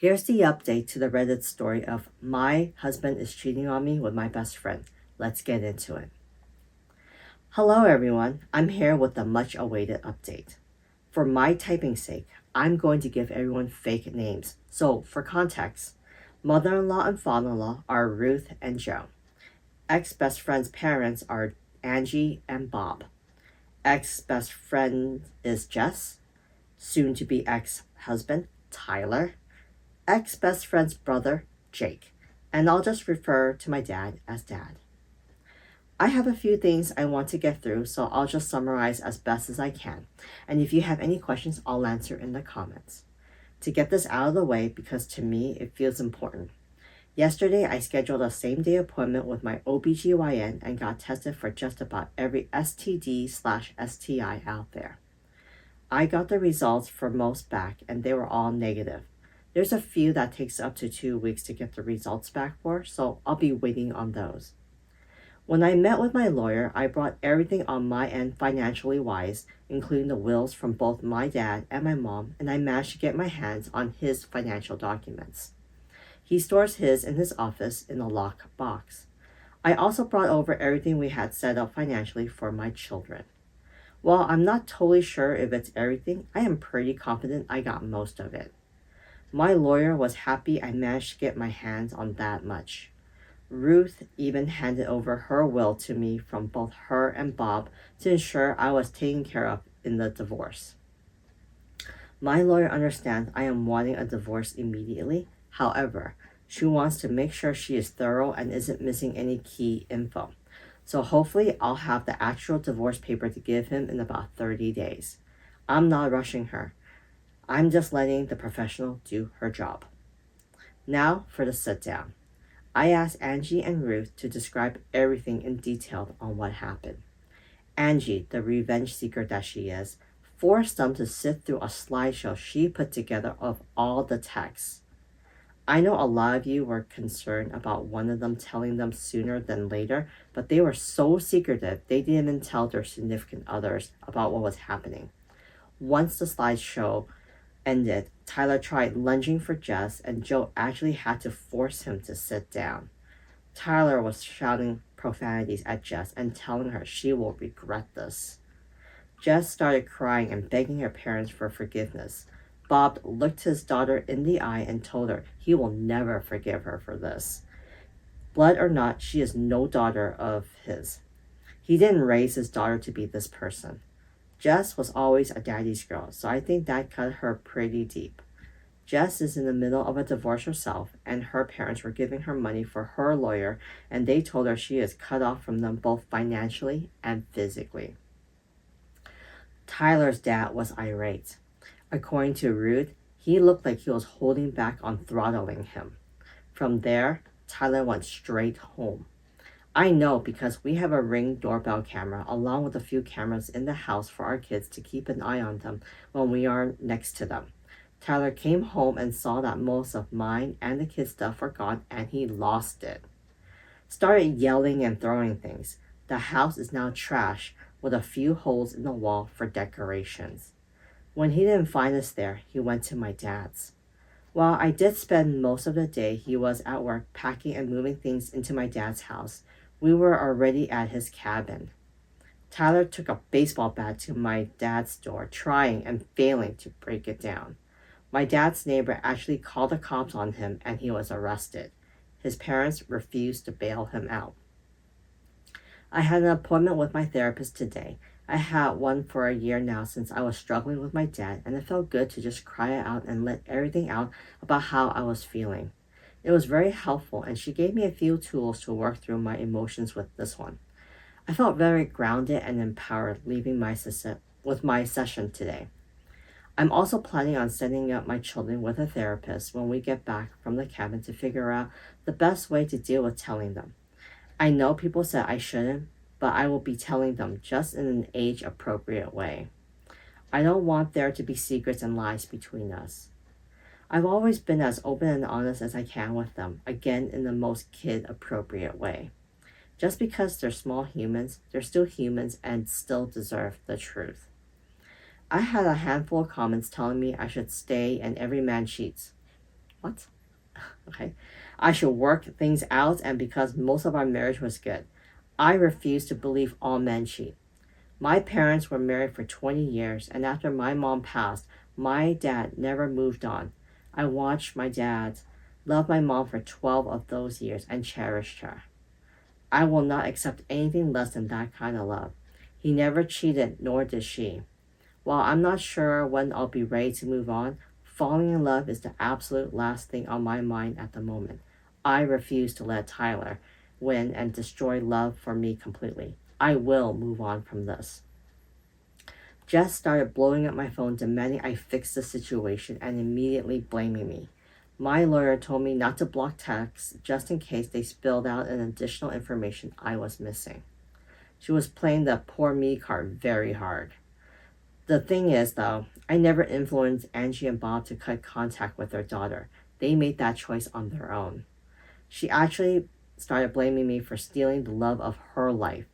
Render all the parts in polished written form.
Here's the update to the Reddit story of "My husband is cheating on me with my best friend." Let's get into it. Hello everyone, I'm here with a much awaited update. For my typing's sake, I'm going to give everyone fake names. So, for context, mother-in-law and father-in-law are Ruth and Joe. Ex-best friend's parents are Angie and Bob. Ex-best friend is Jess. Soon to be ex-husband, Tyler. Ex-best friend's brother, Jake. And I'll just refer to my dad as Dad. I have a few things I want to get through, so I'll just summarize as best as I can. And if you have any questions, I'll answer in the comments. To get this out of the way, because to me it feels important. Yesterday, I scheduled a same-day appointment with my OBGYN and got tested for just about every STD/STI out there. I got the results for most back, and they were all negative. There's a few that takes up to 2 weeks to get the results back for, so I'll be waiting on those. When I met with my lawyer, I brought everything on my end financially wise, including the wills from both my dad and my mom, and I managed to get my hands on his financial documents. He stores his in his office in a locked box. I also brought over everything we had set up financially for my children. While I'm not totally sure if it's everything, I am pretty confident I got most of it. My lawyer was happy I managed to get my hands on that much. Ruth even handed over her will to me from both her and Bob to ensure I was taken care of in the divorce. My lawyer understands I am wanting a divorce immediately. However, she wants to make sure she is thorough and isn't missing any key info. So hopefully I'll have the actual divorce paper to give him in about 30 days. I'm not rushing her. I'm just letting the professional do her job. Now for the sit down. I asked Angie and Ruth to describe everything in detail on what happened. Angie, the revenge seeker that she is, forced them to sit through a slideshow she put together of all the texts. I know a lot of you were concerned about one of them telling them sooner than later, but they were so secretive they didn't even tell their significant others about what was happening. Once the slideshow ended, Tyler tried lunging for Jess, and Joe actually had to force him to sit down. Tyler was shouting profanities at Jess and telling her she will regret this. Jess started crying and begging her parents for forgiveness. Bob looked his daughter in the eye and told her he will never forgive her for this. Blood or not, she is no daughter of his. He didn't raise his daughter to be this person. Jess was always a daddy's girl, so I think that cut her pretty deep. Jess is in the middle of a divorce herself, and her parents were giving her money for her lawyer, and they told her she is cut off from them both financially and physically. Tyler's dad was irate. According to Ruth, he looked like he was holding back on throttling him. From there, Tyler went straight home. I know because we have a Ring doorbell camera along with a few cameras in the house for our kids to keep an eye on them when we are next to them. Tyler came home and saw that most of mine and the kids' stuff were gone, and he lost it. Started yelling and throwing things. The house is now trash with a few holes in the wall for decorations. When he didn't find us there, he went to my dad's. While I did spend most of the day he was at work packing and moving things into my dad's house, we were already at his cabin. Tyler took a baseball bat to my dad's door, trying and failing to break it down. My dad's neighbor actually called the cops on him and he was arrested. His parents refused to bail him out. I had an appointment with my therapist today. I had one for a year now since I was struggling with my dad, and it felt good to just cry out and let everything out about how I was feeling. It was very helpful, and she gave me a few tools to work through my emotions with this one. I felt very grounded and empowered leaving my session today. I'm also planning on setting up my children with a therapist when we get back from the cabin to figure out the best way to deal with telling them. I know people said I shouldn't, but I will be telling them just in an age-appropriate way. I don't want there to be secrets and lies between us. I've always been as open and honest as I can with them, again in the most kid-appropriate way. Just because they're small humans, they're still humans and still deserve the truth. I had a handful of comments telling me I should stay and every man cheats. What? Okay. I should work things out, and because most of our marriage was good, I refuse to believe all men cheat. My parents were married for 20 years, and after my mom passed, my dad never moved on. I watched my dad love my mom for 12 of those years and cherished her. I will not accept anything less than that kind of love. He never cheated, nor did she. While I'm not sure when I'll be ready to move on, falling in love is the absolute last thing on my mind at the moment. I refuse to let Tyler win and destroy love for me completely. I will move on from this. Jess started blowing up my phone demanding I fix the situation and immediately blaming me. My lawyer told me not to block texts just in case they spilled out an additional information I was missing. She was playing the poor me card very hard. The thing is, though, I never influenced Angie and Bob to cut contact with their daughter. They made that choice on their own. She actually started blaming me for stealing the love of her life.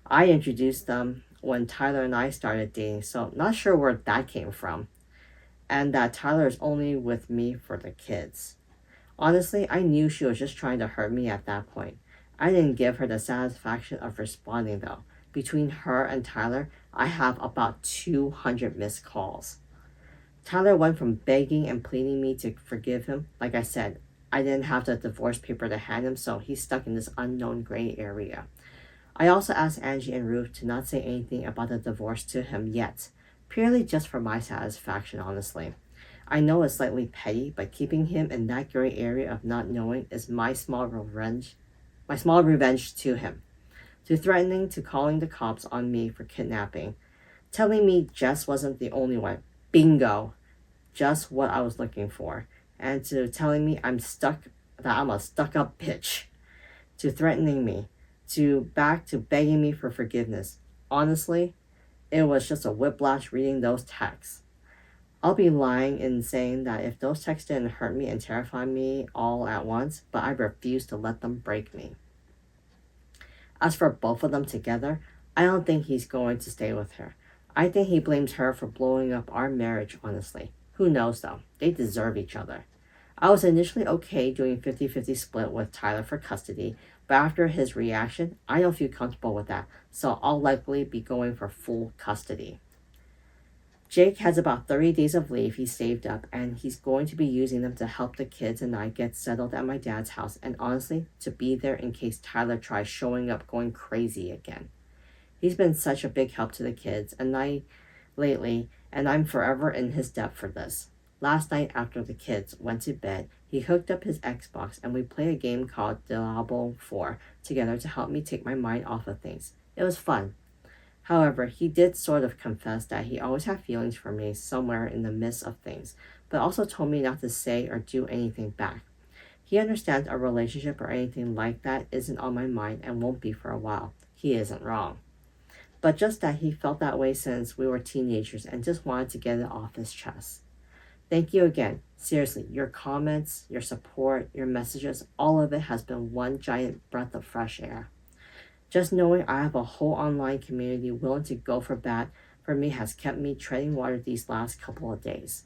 I introduced them when Tyler and I started dating, so not sure where that came from. And that Tyler is only with me for the kids. Honestly, I knew she was just trying to hurt me at that point. I didn't give her the satisfaction of responding though. Between her and Tyler, I have about 200 missed calls. Tyler went from begging and pleading me to forgive him. Like I said, I didn't have the divorce paper to hand him, so he's stuck in this unknown gray area. I also asked Angie and Ruth to not say anything about the divorce to him yet, purely just for my satisfaction, honestly. I know it's slightly petty, but keeping him in that gray area of not knowing is my small revenge to him. To threatening to calling the cops on me for kidnapping, telling me Jess wasn't the only one. Bingo. Just what I was looking for. And to telling me that I'm a stuck-up bitch. To threatening me. Back to begging me for forgiveness. Honestly, it was just a whiplash reading those texts. I'll be lying in saying that if those texts didn't hurt me and terrify me all at once, but I refuse to let them break me. As for both of them together, I don't think he's going to stay with her. I think he blames her for blowing up our marriage, honestly. Who knows though? They deserve each other. I was initially okay doing 50-50 split with Tyler for custody, but after his reaction, I don't feel comfortable with that, so I'll likely be going for full custody. Jake has about 30 days of leave he saved up, and he's going to be using them to help the kids and I get settled at my dad's house, and honestly, to be there in case Tyler tries showing up going crazy again. He's been such a big help to the kids and I lately, and I'm forever in his debt for this. Last night after the kids went to bed, he hooked up his Xbox and we played a game called Diablo 4 together to help me take my mind off of things. It was fun. However, he did sort of confess that he always had feelings for me somewhere in the midst of things, but also told me not to say or do anything back. He understands a relationship or anything like that isn't on my mind and won't be for a while. He isn't wrong. But just that he felt that way since we were teenagers and just wanted to get it off his chest. Thank you again. Seriously, your comments, your support, your messages, all of it has been one giant breath of fresh air. Just knowing I have a whole online community willing to go for bat for me has kept me treading water these last couple of days.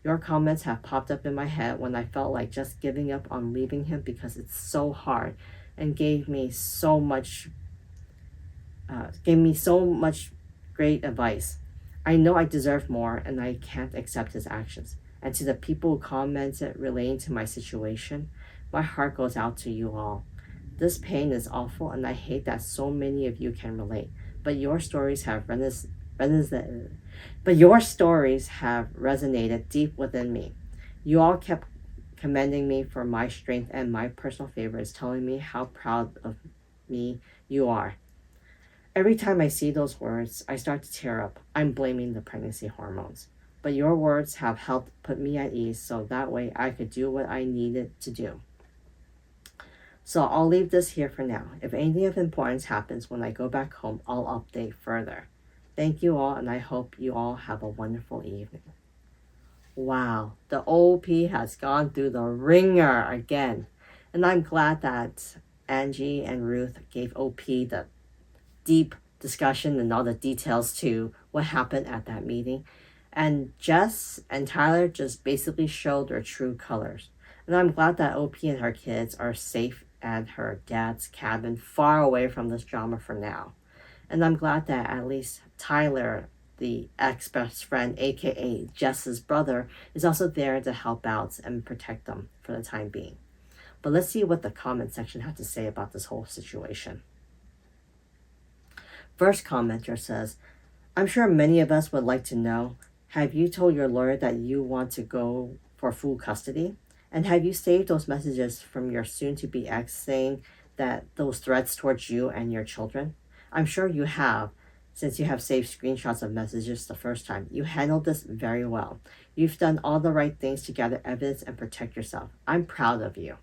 Your comments have popped up in my head when I felt like just giving up on leaving him because it's so hard, and gave me so much great advice. I know I deserve more and I can't accept his actions. And to the people who commented relating to my situation, my heart goes out to you all. This pain is awful and I hate that so many of you can relate, but your stories have resonated deep within me. You all kept commending me for my strength and my personal favorites, telling me how proud of me you are. Every time I see those words, I start to tear up. I'm blaming the pregnancy hormones. But your words have helped put me at ease so that way I could do what I needed to do. So I'll leave this here for now. If anything of importance happens when I go back home, I'll update further. Thank you all, and I hope you all have a wonderful evening. Wow, the OP has gone through the ringer again. And I'm glad that Angie and Ruth gave OP the deep discussion and all the details to what happened at that meeting. And Jess and Tyler just basically showed their true colors. And I'm glad that OP and her kids are safe at her dad's cabin, far away from this drama for now. And I'm glad that at least Tyler, the ex best friend, aka Jess's brother, is also there to help out and protect them for the time being. But let's see what the comment section had to say about this whole situation. First commenter says, I'm sure many of us would like to know, have you told your lawyer that you want to go for full custody? And have you saved those messages from your soon to be ex saying that those threats towards you and your children? I'm sure you have, since you have saved screenshots of messages the first time. You handled this very well. You've done all the right things to gather evidence and protect yourself. I'm proud of you,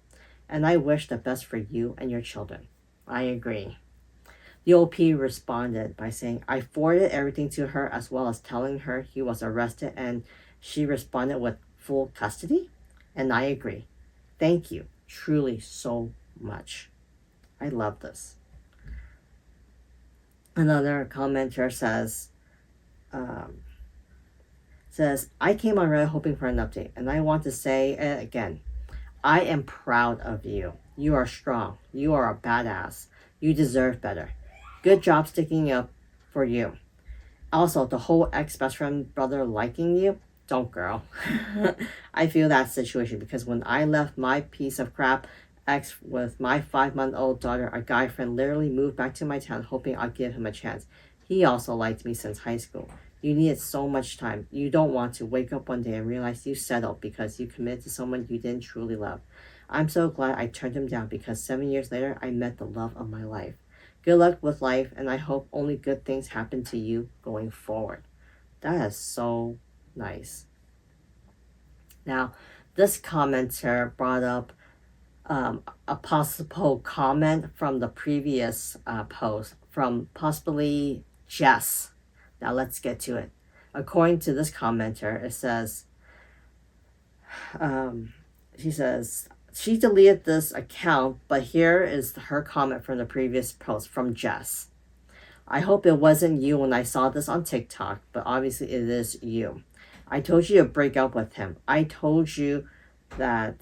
and I wish the best for you and your children. I agree. The OP responded by saying, I forwarded everything to her as well as telling her he was arrested, and she responded with full custody? And I agree. Thank you truly so much. I love this. Another commenter um, says, I came on Reddit hoping for an update, and I want to say it again. I am proud of you. You are strong. You are a badass. You deserve better. Good job sticking up for you. Also, the whole ex-best friend brother liking you, don't girl. I feel that situation because when I left my piece of crap ex with my 5-month-old daughter, a guy friend literally moved back to my town hoping I'd give him a chance. He also liked me since high school. You needed so much time. You don't want to wake up one day and realize you settled because you committed to someone you didn't truly love. I'm so glad I turned him down because 7 years later, I met the love of my life. Good luck with life, and I hope only good things happen to you going forward. That is so nice. Now, this commenter brought up a possible comment from the previous post from possibly Jess. Now, let's get to it. According to this commenter, it says, she says, she deleted this account, but here is her comment from the previous post from Jess. I hope it wasn't you when I saw this on TikTok, but obviously it is you. I told you to break up with him. I told you that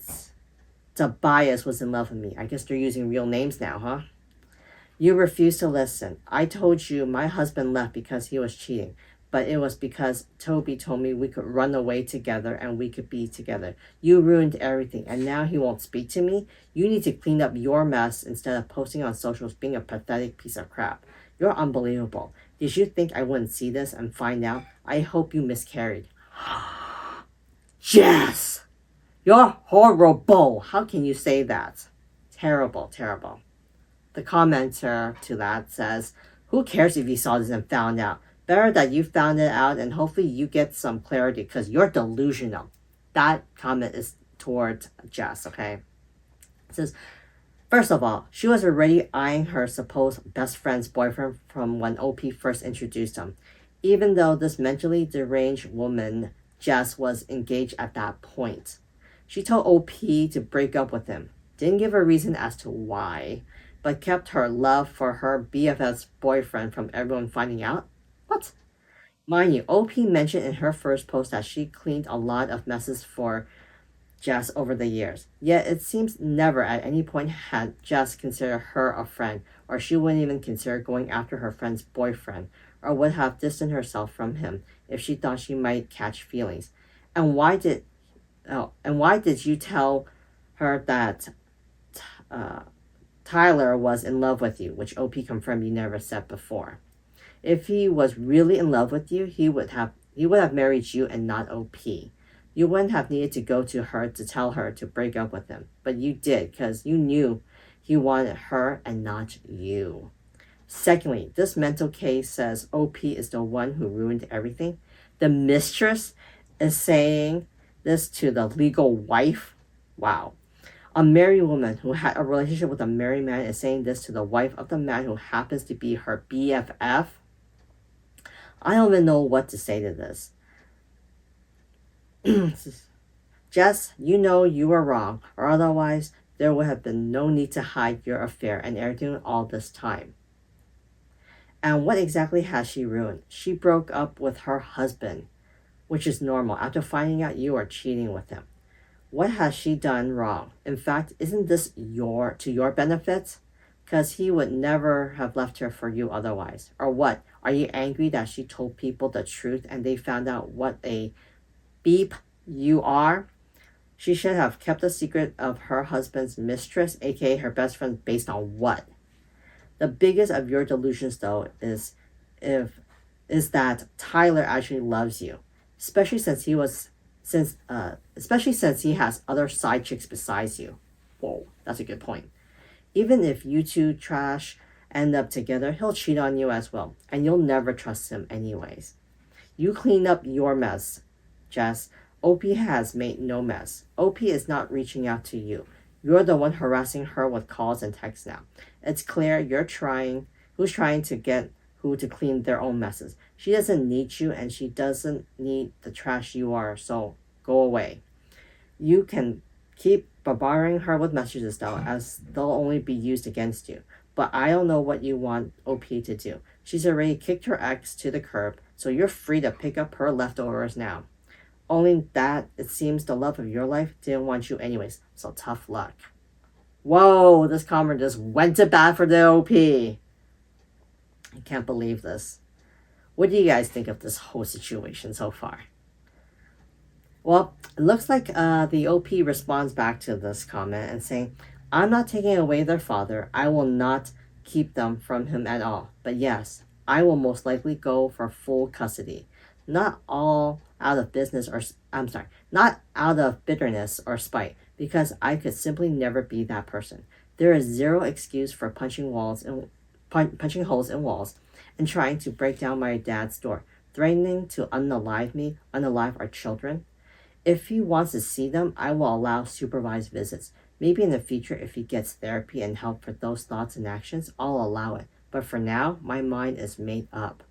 Tobias was in love with me. I guess they're using real names now, huh? You refused to listen. I told you my husband left because he was cheating, but it was because Toby told me we could run away together and we could be together. You ruined everything, and now he won't speak to me? You need to clean up your mess instead of posting on socials being a pathetic piece of crap. You're unbelievable. Did you think I wouldn't see this and find out? I hope you miscarried. Jess! You're horrible! How can you say that? Terrible, terrible. The commenter to that says, who cares if you saw this and found out? Better that you found it out and hopefully you get some clarity because you're delusional. That comment is towards Jess, okay? It says, first of all, she was already eyeing her supposed best friend's boyfriend from when OP first introduced him. Even though this mentally deranged woman, Jess, was engaged at that point. She told OP to break up with him. Didn't give a reason as to why, but kept her love for her BFF's boyfriend from everyone finding out? What? Mind you, OP mentioned in her first post that she cleaned a lot of messes for Jess over the years. Yet it seems never at any point had Jess considered her a friend, or she wouldn't even consider going after her friend's boyfriend, or would have distanced herself from him if she thought she might catch feelings. And why did you tell her that Tyler was in love with you, which OP confirmed you never said before? If he was really in love with you, he would have married you and not OP. You wouldn't have needed to go to her to tell her to break up with him, but you did because you knew he wanted her and not you. Secondly, this mental case says OP is the one who ruined everything. The mistress is saying this to the legal wife. Wow. A married woman who had a relationship with a married man is saying this to the wife of the man who happens to be her BFF. I don't even know what to say to this. Jess, you know you were wrong, or otherwise there would have been no need to hide your affair and everything all this time. And what exactly has she ruined? She broke up with her husband. which is normal after finding out you are cheating with him. What has she done wrong? In fact, isn't this to your benefit? Because he would never have left her for you otherwise. Or what? Are you angry that she told people the truth and they found out what a beep you are? She should have kept the secret of her husband's mistress, aka her best friend, based on what? The biggest of your delusions, though, is that Tyler actually loves you, especially since he has other side chicks besides you. Whoa, that's a good point. Even if you two trash end up together, he'll cheat on you as well, and you'll never trust him anyways. You clean up your mess, Jess. OP has made no mess. OP is not reaching out to you. You're the one harassing her with calls and texts now. It's clear who's trying to get who to clean their own messes. She doesn't need you and she doesn't need the trash you are, so go away. You can keep bombarding her with messages though, as they'll only be used against you. But I don't know what you want OP to do. She's already kicked her ex to the curb, so you're free to pick up her leftovers now. Only that it seems the love of your life didn't want you anyways, so tough luck. Whoa, this comment just went to bat for the OP. I can't believe this. What do you guys think of this whole situation so far? Well, it looks like the OP responds back to this comment and saying, I'm not taking away their father. I will not keep them from him at all. But yes, I will most likely go for full custody. Not out of bitterness or spite, because I could simply never be that person. There is zero excuse for punching holes in walls and trying to break down my dad's door, threatening to unalive our children. If he wants to see them, I will allow supervised visits. Maybe in the future, if he gets therapy and help for those thoughts and actions, I'll allow it. But for now, my mind is made up.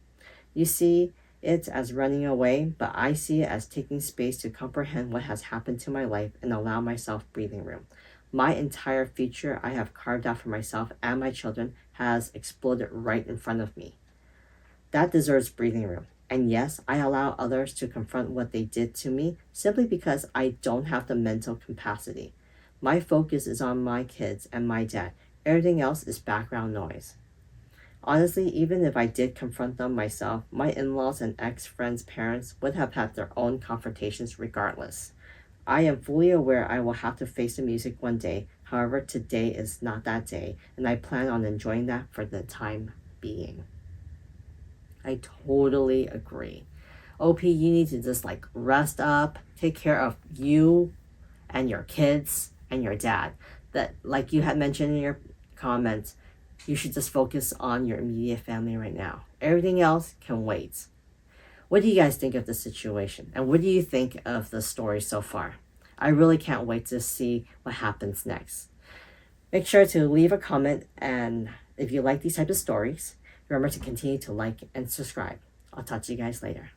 You see it as running away, but I see it as taking space to comprehend what has happened to my life and allow myself breathing room. My entire future I have carved out for myself and my children has exploded right in front of me. That deserves breathing room. And yes, I allow others to confront what they did to me simply because I don't have the mental capacity. My focus is on my kids and my dad. Everything else is background noise. Honestly, even if I did confront them myself, my in-laws and ex-friends' parents would have had their own confrontations regardless. I am fully aware I will have to face the music one day. However, today is not that day, and I plan on enjoying that for the time being. I totally agree. OP, you need to just rest up, take care of you and your kids and your dad. That, like you had mentioned in your comments, you should just focus on your immediate family right now. Everything else can wait. What do you guys think of the situation? And what do you think of the story so far? I really can't wait to see what happens next. Make sure to leave a comment, and if you like these types of stories, remember to continue to like and subscribe. I'll talk to you guys later.